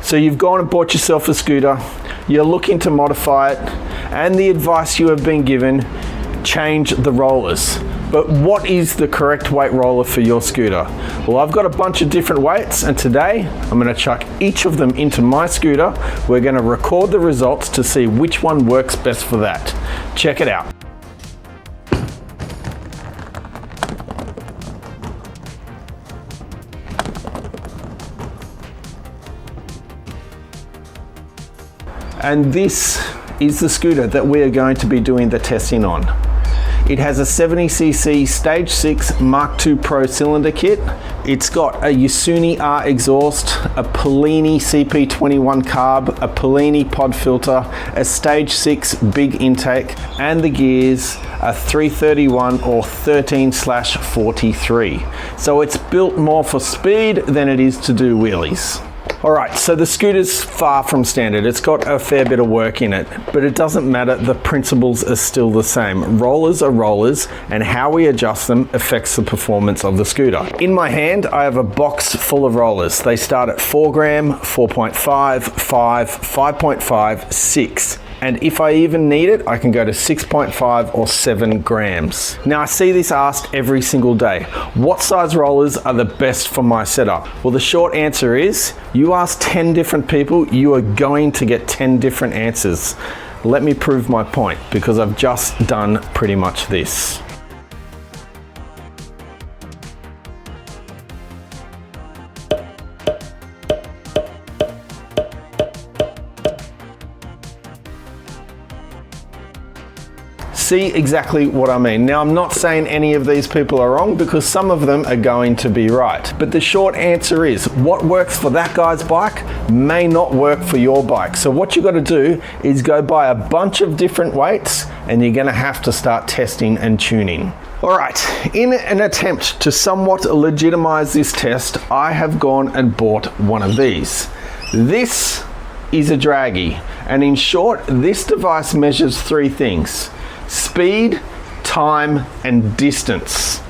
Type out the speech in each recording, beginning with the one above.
So you've gone and bought yourself a scooter, you're looking to modify it, and the advice you have been given, change the rollers. But what is the correct weight roller for your scooter? Well, I've got a bunch of different weights, and today I'm going to chuck each of them into my scooter. We're going to record the results to see which one works best for that. Check it out. And this is the scooter that we are going to be doing the testing on. It has a 70cc Stage 6 Mark II Pro cylinder kit. It's got a Yasuni R exhaust, a Polini CP21 carb, a Polini pod filter, a Stage 6 big intake, and the gears are 331 or 13/43. So it's built more for speed than it is to do wheelies. Alright, so the scooter's far from standard. It's got a fair bit of work in it, but it doesn't matter. The principles are still the same. Rollers are rollers, and how we adjust them affects the performance of the scooter. In my hand, I have a box full of rollers. They start at 4 gram, 4.5, 5, 5.5, 6. And if I even need it, I can go to 6.5 or 7 grams. Now I see this asked every single day. What size rollers are the best for my setup? Well, the short answer is, you ask 10 different people, you are going to get 10 different answers. Let me prove my point, because I've just done pretty much this. See exactly what I mean. Now, I'm not saying any of these people are wrong, because some of them are going to be right. But the short answer is, what works for that guy's bike may not work for your bike. So what you've got to do is go buy a bunch of different weights, and you're going to have to start testing and tuning. All right, in an attempt to somewhat legitimize this test, I have gone and bought one of these. This is a Dragy, and in short, this device measures 3 things: speed, time, and distance.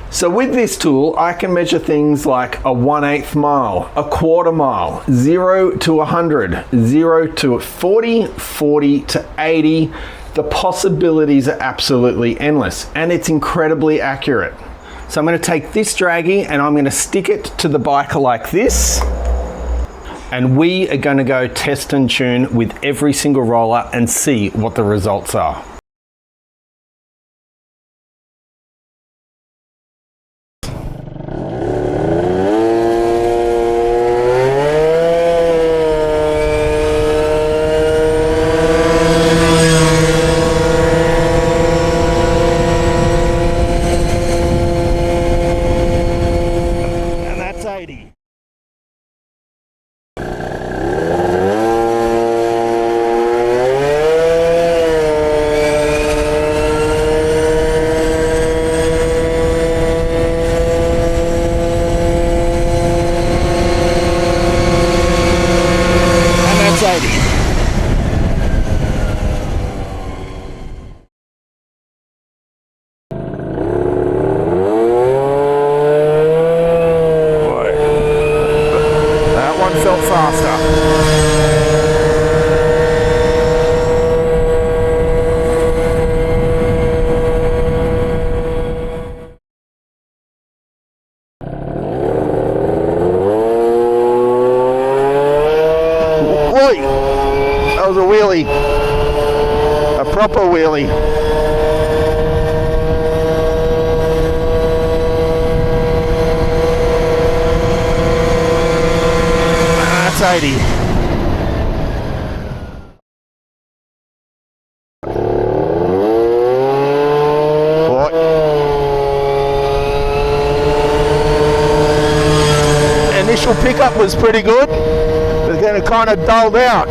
So with this tool, I can measure things like a 1/8 mile, a 1/4 mile, 0 to 100, 0 to 40, 40 to 80. The possibilities are absolutely endless, and it's incredibly accurate. So I'm going to take this Dragy and I'm going to stick it to the bike like this. And we are going to go test and tune with every single roller and see what the results are. That was a wheelie, a proper wheelie. That's 80. Initial pickup was pretty good, but then it kind of dulled out.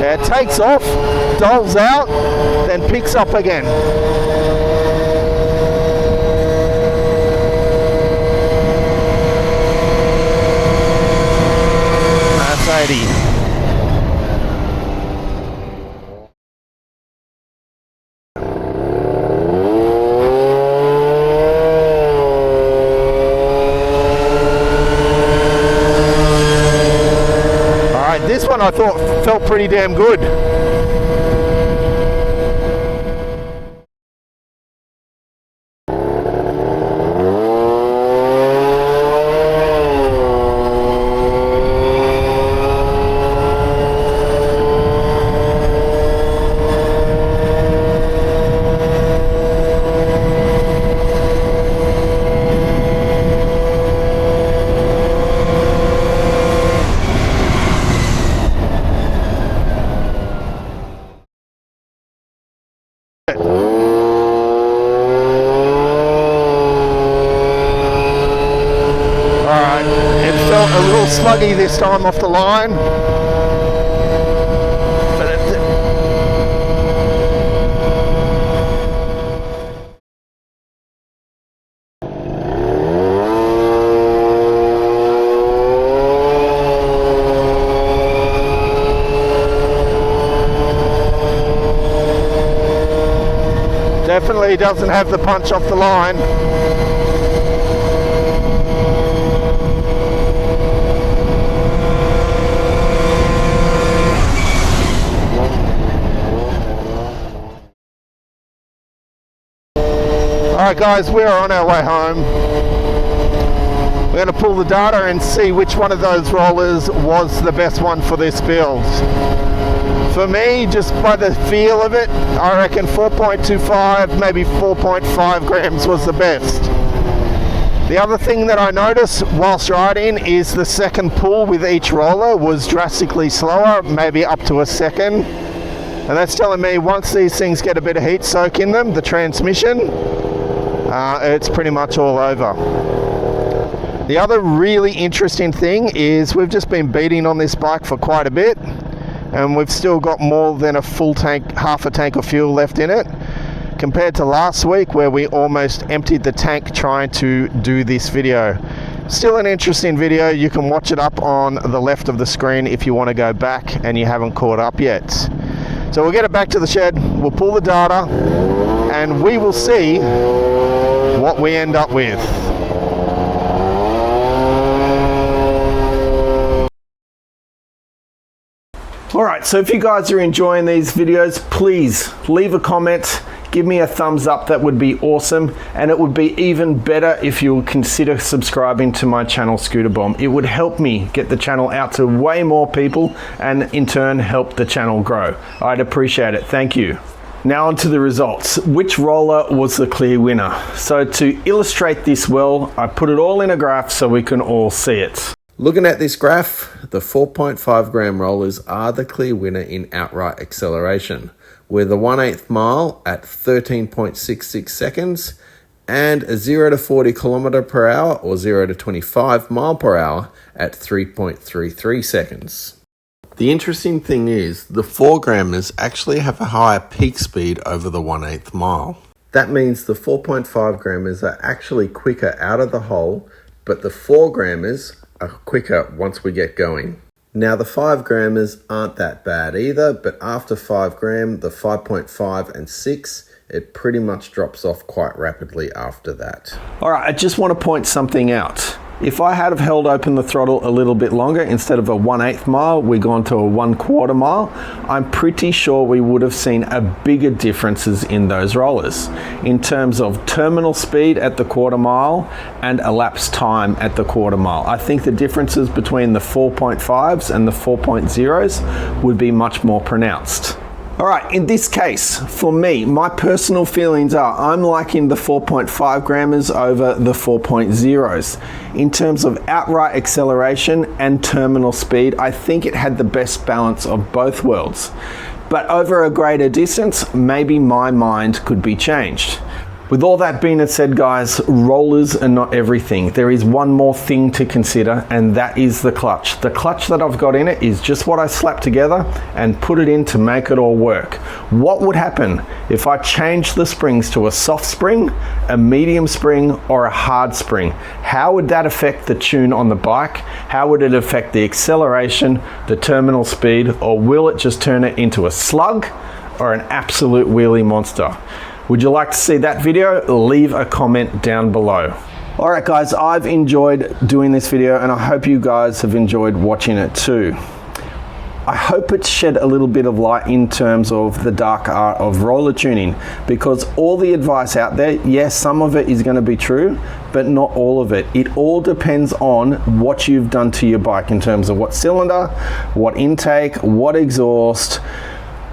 Yeah, it takes off, dulls out, then picks up again. That's 80. I thought felt pretty damn good. Alright, it felt a little sluggy this time off the line. But definitely doesn't have the punch off the line. Alright guys, we're on our way home. We're going to pull the data and see which one of those rollers was the best one for this build. For me, just by the feel of it, I reckon 4.25, maybe 4.5 grams was the best. The other thing that I noticed whilst riding is the second pull with each roller was drastically slower, maybe up to a second. And that's telling me once these things get a bit of heat soak in them, the transmission, it's pretty much all over. The other really interesting thing is we've just been beating on this bike for quite a bit, and we've still got more than a full tank, half a tank of fuel left in it, compared to last week where we almost emptied the tank trying to do this video. Still an interesting video. You can watch it up on the left of the screen if you want to go back and you haven't caught up yet. So we'll get it back to the shed, we'll pull the data, and we will see what we end up with. Alright, so if you guys are enjoying these videos, please leave a comment, give me a thumbs up, that would be awesome, and it would be even better if you would consider subscribing to my channel Scooter Bomb. It would help me get the channel out to way more people and in turn help the channel grow. I'd appreciate it, thank you. Now on to the results. Which roller was the clear winner? So to illustrate this well, I put it all in a graph so we can all see it. Looking at this graph, the 4.5 gram rollers are the clear winner in outright acceleration, with a 1/8 mile at 13.66 seconds and a 0 to 40 kilometer per hour or 0 to 25 mile per hour at 3.33 seconds. The interesting thing is the 4 grammers actually have a higher peak speed over the 1/8 mile. That means the 4.5 grammers are actually quicker out of the hole, but the 4 grammers are quicker once we get going. Now the 5 grammers aren't that bad either, but after 5 gram, the 5.5 and 6, it pretty much drops off quite rapidly after that. Alright, I just want to point something out. If I had have held open the throttle a little bit longer, instead of a 1/8 mile, we gone to a 1/4 mile, I'm pretty sure we would have seen a bigger differences in those rollers in terms of terminal speed at the 1/4 mile and elapsed time at the 1/4 mile. I think the differences between the 4.5s and the 4.0s would be much more pronounced. Alright, in this case, for me, my personal feelings are I'm liking the 4.5 grammers over the 4.0s. In terms of outright acceleration and terminal speed, I think it had the best balance of both worlds. But over a greater distance, maybe my mind could be changed. With all that being said, guys, rollers are not everything. There is one more thing to consider, and that is the clutch. The clutch that I've got in it is just what I slapped together and put it in to make it all work. What would happen if I changed the springs to a soft spring, a medium spring, or a hard spring? How would that affect the tune on the bike? How would it affect the acceleration, the terminal speed, or will it just turn it into a slug or an absolute wheelie monster? Would you like to see that video? Leave a comment down below. Alright guys, I've enjoyed doing this video and I hope you guys have enjoyed watching it too. I hope it's shed a little bit of light in terms of the dark art of roller tuning, because all the advice out there, yes, some of it is going to be true, but not all of it. It all depends on what you've done to your bike in terms of what cylinder, what intake, what exhaust,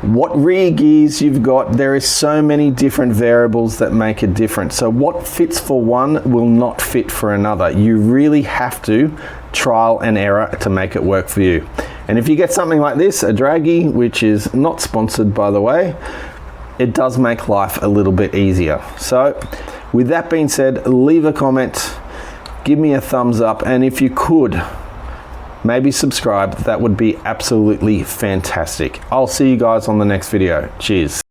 what rear gears you've got. There is so many different variables that make a difference. So what fits for one will not fit for another. You really have to trial and error to make it work for you. And if you get something like this, a Dragy, which is not sponsored by the way, it does make life a little bit easier. So with that being said, leave a comment, give me a thumbs up, and if you could, maybe subscribe. That would be absolutely fantastic. I'll see you guys on the next video. Cheers.